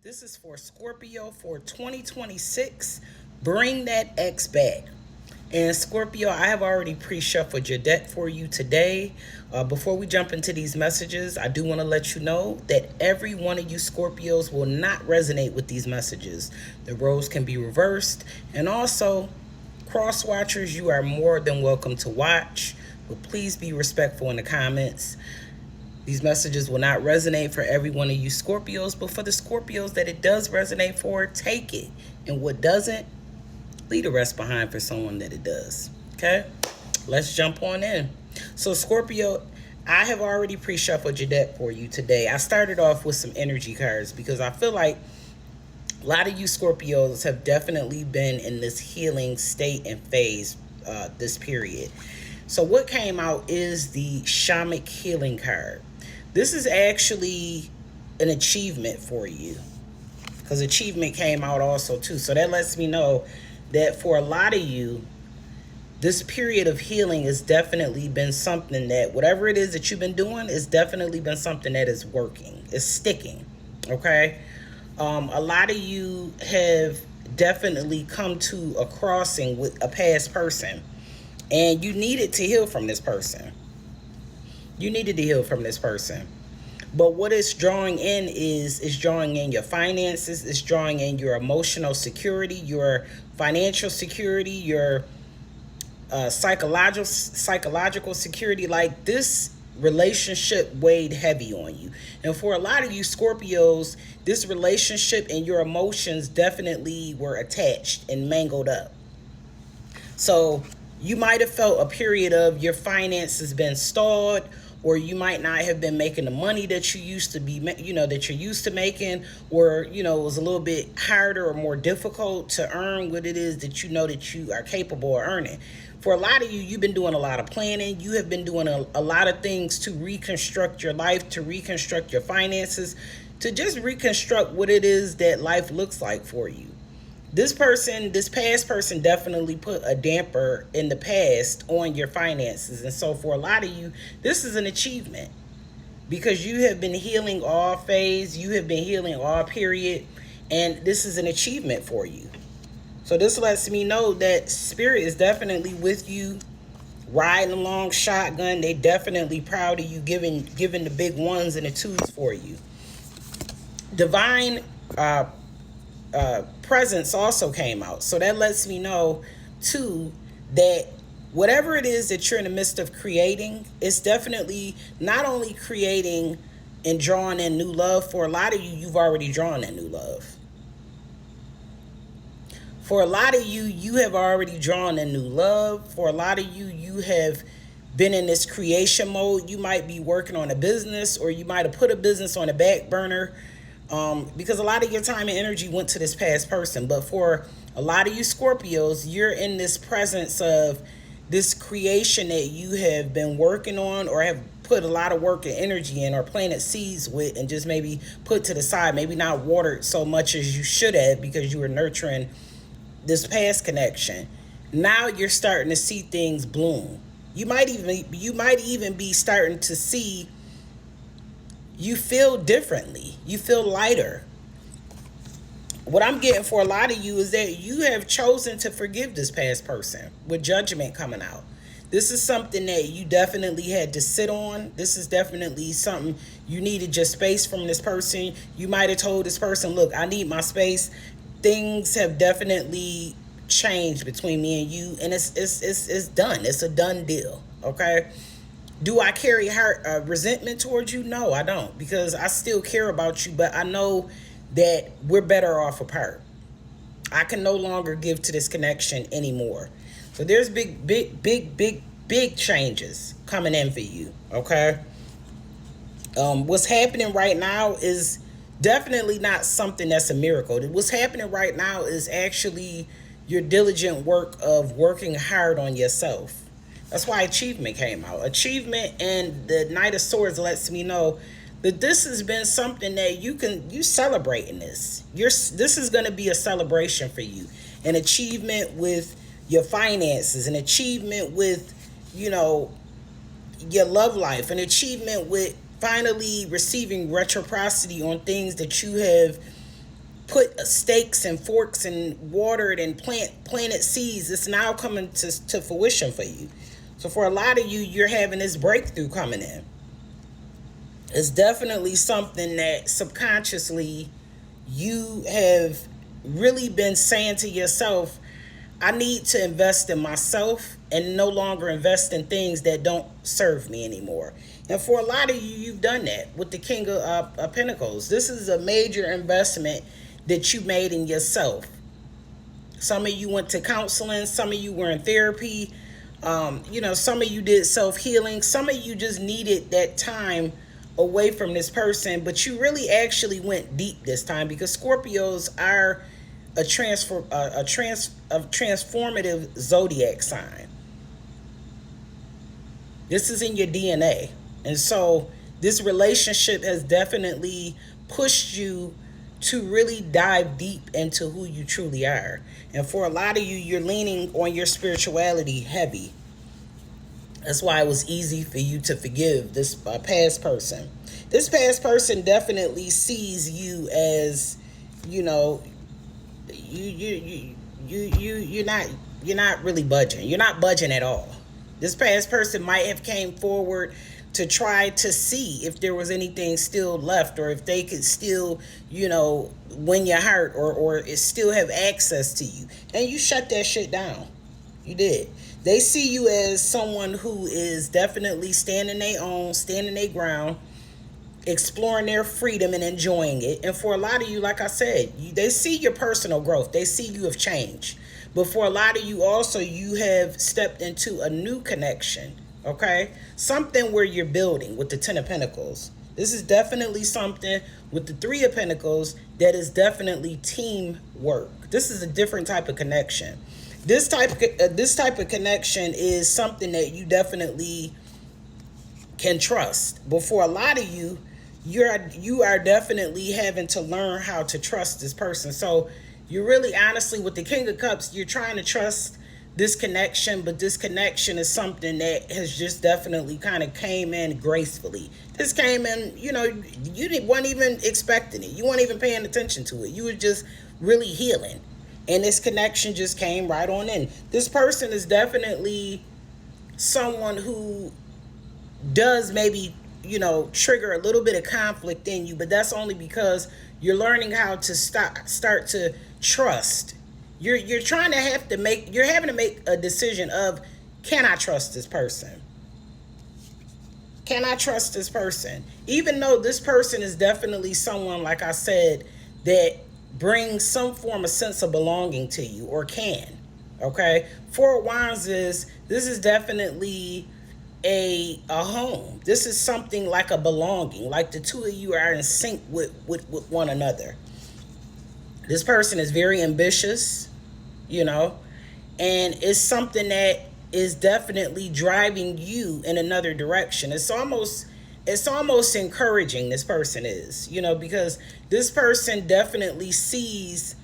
This is for Scorpio for 2026. Bring that X back. And Scorpio, I have already pre-shuffled your deck for you today. Before we jump into these messages, I do want to let you know that every one of you Scorpios will not resonate with these messages. The roles can be reversed. And also, cross watchers, you are more than welcome to watch. But please be respectful in the comments. These messages will not resonate for every one of you Scorpios, but for the Scorpios that it does resonate for, take it. And what doesn't, leave the rest behind for someone that it does. Okay? Let's jump on in. So Scorpio, I have already pre-shuffled your deck for you today. I started off with some energy cards because I feel like a lot of you Scorpios have definitely been in this healing state and phase this period. So what came out is the Shamanic Healing card. This is actually an achievement for you because achievement came out also too. So that lets me know that for a lot of you, this period of healing has definitely been something that whatever it is that you've been doing has definitely been something that is working, is sticking. Okay. A lot of you have definitely come to a crossing with a past person and you needed to heal from this person. You needed to heal from this person. But what it's drawing in is drawing in your finances, it's drawing in your emotional security, your financial security, your psychological security. Like this relationship weighed heavy on you. And for a lot of you Scorpios, this relationship and your emotions definitely were attached and mangled up. So you might have felt a period of your finances been stalled, or you might not have been making the money that you used to be, that you're used to making, or, it was a little bit harder or more difficult to earn what it is that that you are capable of earning. For a lot of you, you've been doing a lot of planning. You have been doing a lot of things to reconstruct your life, to reconstruct your finances, to just reconstruct what it is that life looks like for you. This past person definitely put a damper in the past on your finances. And so for a lot of you, this is an achievement because you have been healing all phase, you have been healing all period, and this is an achievement for you. So this lets me know that spirit is definitely with you, riding along shotgun. They definitely proud of you, giving the big ones and the twos for you. Divine presence also came out. So that lets me know too that whatever it is that you're in the midst of creating, it's definitely not only creating and drawing in new love. For a lot of you, you've already drawn that new love. For a lot of you, you have already drawn a new love. For a lot of you, you have been in this creation mode. You might be working on a business, or you might have put a business on a back burner. Because a lot of your time and energy went to this past person. But for a lot of you Scorpios, you're in this presence of this creation that you have been working on, or have put a lot of work and energy in, or planted seeds with, and just maybe put to the side, maybe not watered so much as you should have because you were nurturing this past connection. Now you're starting to see things bloom. You might even be starting to see, you feel differently. You feel lighter. What I'm getting for a lot of you is that you have chosen to forgive this past person with judgment coming out. This is something that you definitely had to sit on. This is definitely something you needed just space from this person. You might have told this person, look, I need my space. Things have definitely changed between me and you, and it's done. It's a done deal. Okay. Do I carry resentment towards you? No, I don't, because I still care about you, but I know that we're better off apart. I can no longer give to this connection anymore. So there's big changes coming in for you. Okay. What's happening right now is definitely not something that's a miracle. What's happening right now is actually your diligent work of working hard on yourself. That's why achievement came out. Achievement and the Knight of Swords lets me know that this has been something that you celebrating this. This is going to be a celebration for you. An achievement with your finances, an achievement with, your love life, an achievement with finally receiving reciprocity on things that you have put stakes and forks and watered and planted seeds, it's now coming to fruition for you. So for a lot of you, you're having this breakthrough coming in. It's definitely something that subconsciously you have really been saying to yourself, I need to invest in myself and no longer invest in things that don't serve me anymore. And for a lot of you, you've done that with the King of Pentacles. This is a major investment that you made in yourself. Some of you went to counseling. Some of you were in therapy. Some of you did self-healing. Some of you just needed that time away from this person, but you really actually went deep this time, because Scorpios are a transformative zodiac sign. This is in your DNA. And so this relationship has definitely pushed you to really dive deep into who you truly are. And for a lot of you, you're leaning on your spirituality heavy. That's why it was easy for you to forgive this past person. This past person definitely sees you as, you're not really budging. You're not budging at all. This past person might have came forward to try to see if there was anything still left, or if they could still, win your heart, or still have access to you. And you shut that shit down. You did. They see you as someone who is definitely standing their ground, exploring their freedom and enjoying it. And for a lot of you, like I said, they see your personal growth. They see you have changed. But for a lot of you also, you have stepped into a new connection, okay? Something where you're building with the Ten of Pentacles. This is definitely something with the Three of Pentacles that is definitely teamwork. This is a different type of connection. This type of connection is something that you definitely can trust. But for a lot of you, you are definitely having to learn how to trust this person. So you're really, honestly, with the King of Cups, you're trying to trust this connection, but this connection is something that has just definitely kind of came in gracefully. This came in, you weren't even expecting it. You weren't even paying attention to it. You were just really healing. And this connection just came right on in. This person is definitely someone who does maybe, trigger a little bit of conflict in you, but that's only because you're learning how to start to trust. You're having to make a decision of, can I trust this person? Can I trust this person? Even though this person is definitely someone, like I said, that brings some form of sense of belonging to you, or can. Okay? Four of Wands this is definitely a home. This is something like a belonging, like the two of you are in sync with one another. This person is very ambitious, and it's something that is definitely driving you in another direction. It's almost encouraging, this person is, because this person definitely sees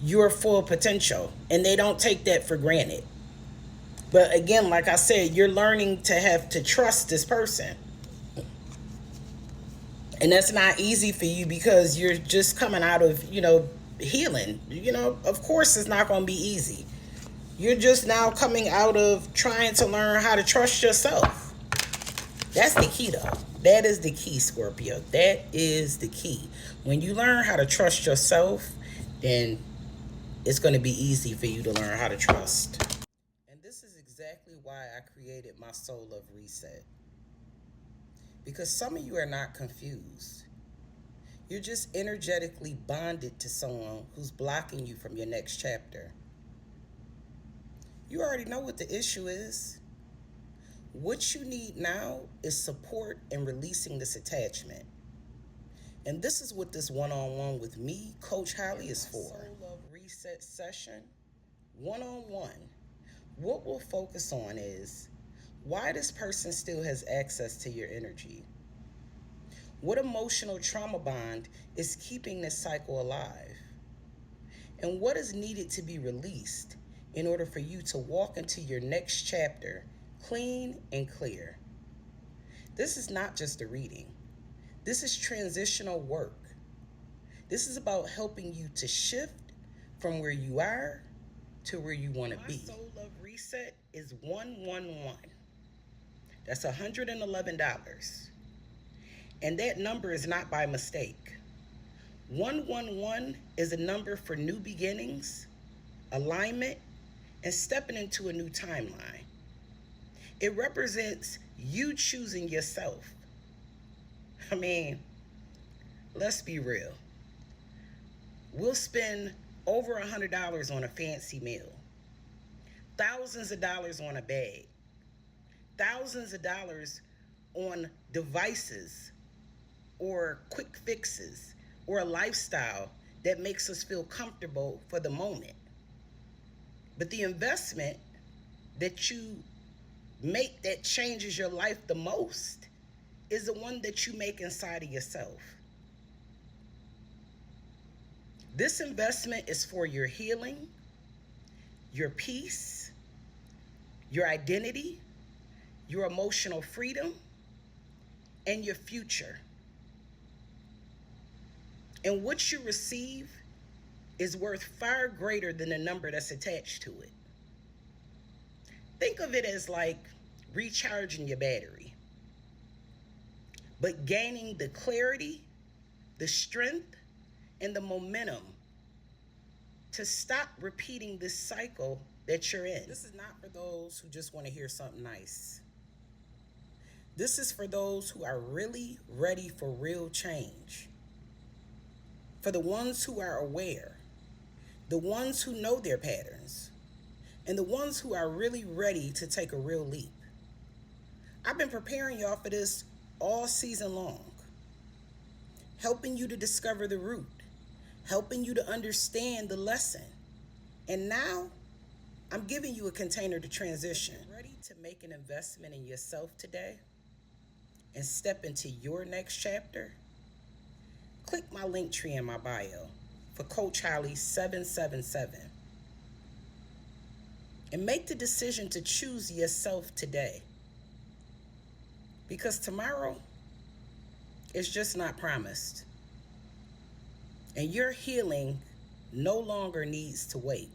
your full potential, and they don't take that for granted. But again, like I said, you're learning to have to trust this person. And that's not easy for you, because you're just coming out of, healing. Of course it's not going to be easy. You're just now coming out of trying to learn how to trust yourself. That's the key, though. That is the key, Scorpio. That is the key. When you learn how to trust yourself, then it's going to be easy for you to learn how to trust. And this is exactly why I created my Soul Love Reset. Because some of you are not confused. You're just energetically bonded to someone who's blocking you from your next chapter. You already know what the issue is. What you need now is support in releasing this attachment. And this is what this one-on-one with me, Coach Holly, is for. Soul Love Reset session, one-on-one. What we'll focus on is why this person still has access to your energy. What emotional trauma bond is keeping this cycle alive? And what is needed to be released in order for you to walk into your next chapter clean and clear? This is not just a reading. This is transitional work. This is about helping you to shift from where you are to where you want to be. My soul love reset is 111. That's $111. And that number is not by mistake. 111 is a number for new beginnings, alignment, and stepping into a new timeline. It represents you choosing yourself. I mean, let's be real. We'll spend over $100 on a fancy meal, thousands of dollars on a bag, thousands of dollars on devices or quick fixes or a lifestyle that makes us feel comfortable for the moment. But the investment that you make that changes your life the most is the one that you make inside of yourself. This investment is for your healing, your peace, your identity, your emotional freedom, and your future. And what you receive is worth far greater than the number that's attached to it. Think of it as like recharging your battery, but gaining the clarity, the strength, and the momentum to stop repeating this cycle that you're in. This is not for those who just want to hear something nice. This is for those who are really ready for real change. For the ones who are aware, the ones who know their patterns, and the ones who are really ready to take a real leap. I've been preparing y'all for this all season long, helping you to discover the root, helping you to understand the lesson. And now I'm giving you a container to transition. Ready to make an investment in yourself today and step into your next chapter? Click my link tree in my bio for Coach Holly 777 and make the decision to choose yourself today, because tomorrow is just not promised, and your healing no longer needs to wait.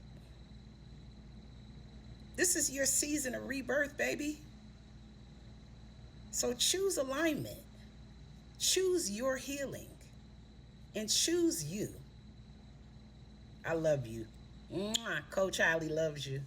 This is your season of rebirth, baby. So choose alignment, choose your healing, and choose you. I love you. Coach Holly loves you.